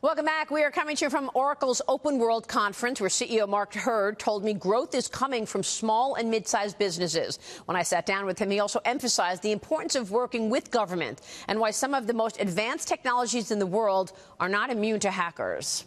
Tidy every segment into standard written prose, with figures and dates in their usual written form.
Welcome back. We are coming to you from Oracle's Open World Conference, where CEO Mark Hurd told me growth is coming from small and mid-sized businesses. When I sat down with him, he also emphasized the importance of working with government and why some of the most advanced technologies in the world are not immune to hackers.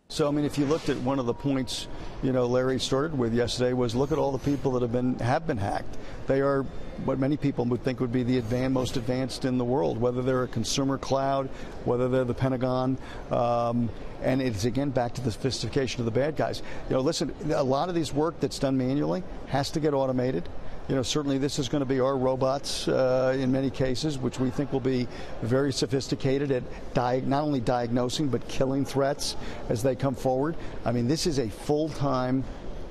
So, I mean, if you looked at one of the points, Larry started with yesterday was look at all the people that have been hacked. They are what many people would think would be the most advanced in the world, whether they're a consumer cloud, whether they're the Pentagon, and it's again back to the sophistication of the bad guys. Listen, a lot of these work that's done manually has to get automated. Certainly this is going to be our robots in many cases, which we think will be very sophisticated at not only diagnosing but killing threats as they come forward. I mean, this is a full-time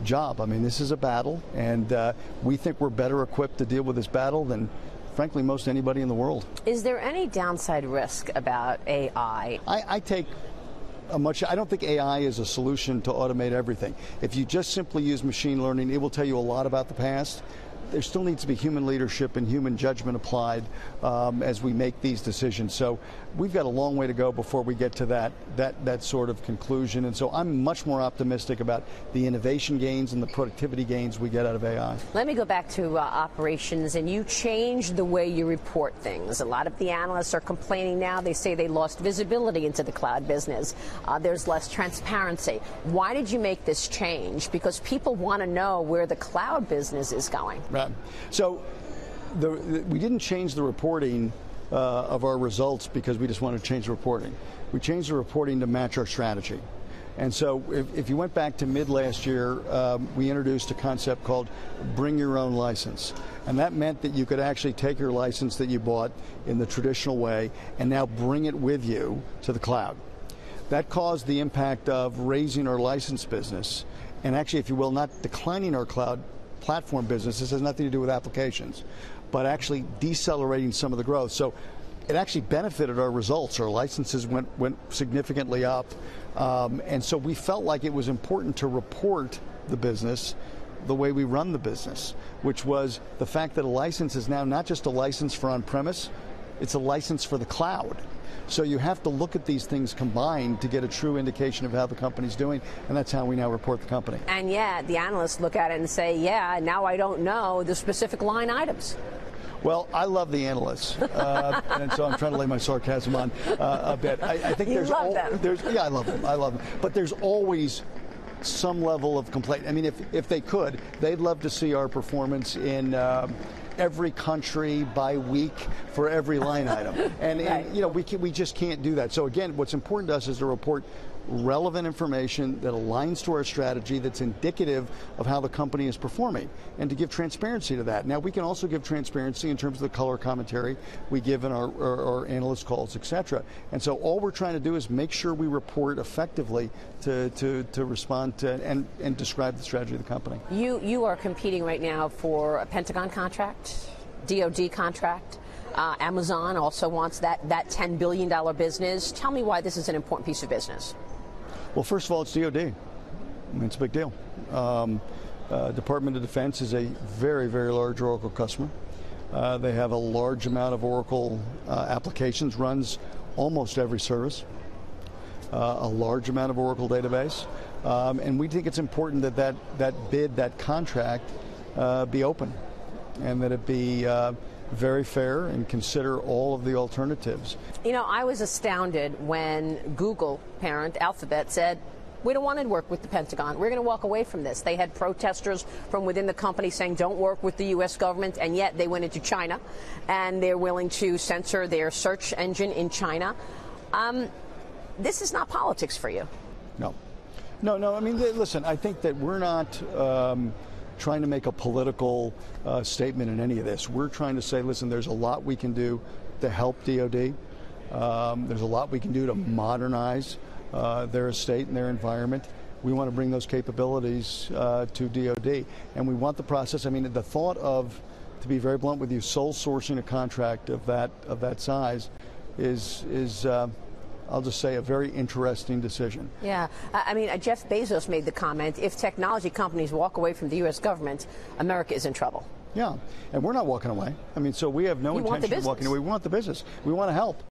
job. I mean, this is a battle, and we think we're better equipped to deal with this battle than, frankly, most anybody in the world. Is there any downside risk about AI? I don't think AI is a solution to automate everything. If you just simply use machine learning, it will tell you a lot about the past. There still needs to be human leadership and human judgment applied as we make these decisions. So we've got a long way to go before we get to that sort of conclusion. And so I'm much more optimistic about the innovation gains and the productivity gains we get out of AI. Let me go back to operations, and you changed the way you report things. A lot of the analysts are complaining now. They say they lost visibility into the cloud business. There's less transparency. Why did you make this change? Because people want to know where the cloud business is going. Right. So we didn't change the reporting of our results because we just wanted to change the reporting. We changed the reporting to match our strategy. And so if you went back to mid last year, we introduced a concept called bring your own license. And that meant that you could actually take your license that you bought in the traditional way and now bring it with you to the cloud. That caused the impact of raising our license business and actually, if you will, not declining our cloud platform business. This has nothing to do with applications, but actually decelerating some of the growth. So it actually benefited our results. Our licenses went significantly up. And so we felt like it was important to report the business the way we run the business, which was the fact that a license is now not just a license for on-premise, it's a license for the cloud. So you have to look at these things combined to get a true indication of how the company's doing, and that's how we now report the company. And yet the analysts look at it and say, yeah, now I don't know the specific line items. Well, I love the analysts, and so I'm trying to lay my sarcasm on a bit. I think I love them. I love them. But there's always some level of complaint. I mean, if they could, they'd love to see our performance in every country by week for every line item. And, right. we just can't do that. So again, what's important to us is to report relevant information that aligns to our strategy, that's indicative of how the company is performing, and to give transparency to that. Now, we can also give transparency in terms of the color commentary we give in our analyst calls, etc. And so all we're trying to do is make sure we report effectively to respond to and describe the strategy of the company. You are competing right now for a Pentagon contract, DoD contract. Amazon also wants that $10 billion business. Tell me why this is an important piece of business. Well, first of all, it's DoD. I mean, it's a big deal. Department of Defense is a very, very large Oracle customer. They have a large amount of Oracle applications, runs almost every service, a large amount of Oracle database. And we think it's important that contract be open and that it be very fair and consider all of the alternatives. I was astounded when Google, parent Alphabet, said, we don't want to work with the Pentagon. We're going to walk away from this. They had protesters from within the company saying don't work with the U.S. government, and yet they went into China, and they're willing to censor their search engine in China. This is not politics for you. No. I mean, listen, I think that we're not trying to make a political statement in any of this. We're trying to say, listen, there's a lot we can do to help DoD. There's a lot we can do to modernize their estate and their environment. We want to bring those capabilities to DoD, and we want the process. I mean, the thought of, to be very blunt with you, sole sourcing a contract of that size is I'll just say, a very interesting decision. Yeah. I mean, Jeff Bezos made the comment, if technology companies walk away from the U.S. government, America is in trouble. Yeah. And we're not walking away. I mean, so we have no intention of walking away. We want the business. We want to help.